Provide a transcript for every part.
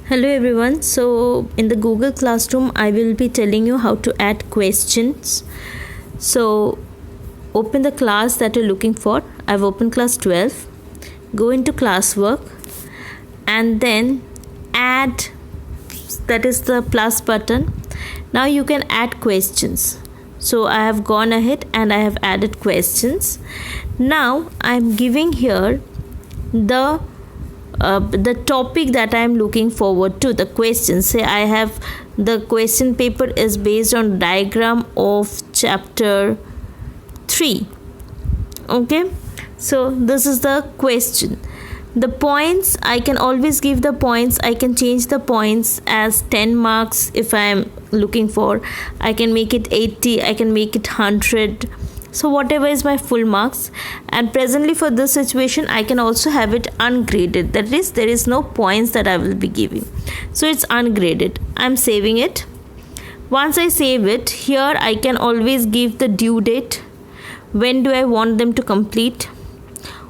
Hello everyone. So in the Google Classroom I will be telling you how to add questions. So open the class that you're looking for. I've opened class 12. Go into classwork and then add, that is the plus button. Now you can add questions. So I have gone ahead and I have added questions. Now I'm giving here the topic that I am looking forward to, the question. Say I have the question paper is based on diagram of chapter 3. Okay, so this is the question. The points, I can always give the points. I can change the points as 10 marks if I am looking for. I can make it 80, I can make it 100. So whatever is my full marks. And presently for this situation I can also have it ungraded, that is there is no points that I will be giving, so it's ungraded. I'm saving it. Once I save it, here I can always give the due date, when do I want them to complete,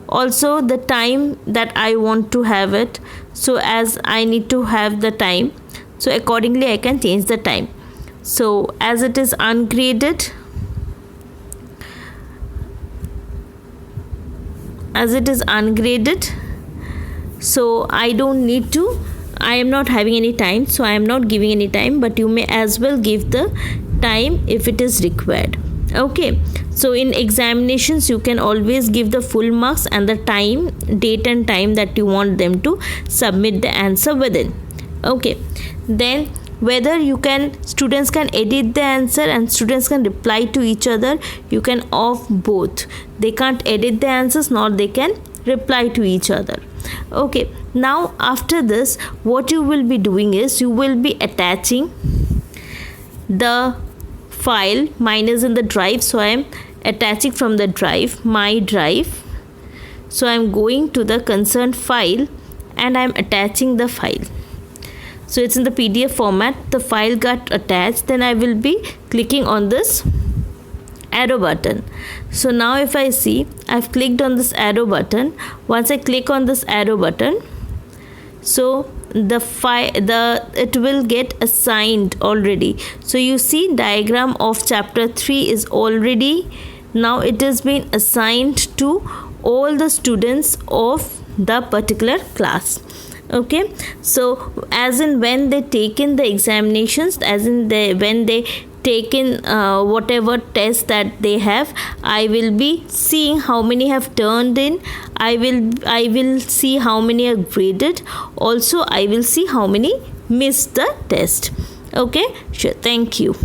also the time that I want to have it. So as I need to have the time, so accordingly I can change the time. So as it is ungraded, so I don't need to, I am not having any time, so I am not giving any time, but you may as well give the time if it is required. Okay, so in examinations you can always give the full marks and the time, date and time that you want them to submit the answer within. Okay, then whether you can, students can edit the answer and students can reply to each other. You can off both. They can't edit the answers nor they can reply to each other. Okay, now after this what you will be doing is you will be attaching the file. Mine is in the drive, so I am attaching from the drive, my drive. So I am going to the concerned file and I am attaching the file. So it's in the PDF format, the file got attached. Then I will be clicking on this arrow button. So now if I see, I've clicked on this arrow button. Once I click on this arrow button, so it will get assigned already. So you see diagram of chapter 3 is already, now it has been assigned to all the students of the particular class. Okay, so as in when they take in the examinations, as in when they take in whatever test that they have, I will be seeing how many have turned in. I will see how many are graded. Also I will see how many missed the test. Okay, sure, thank you.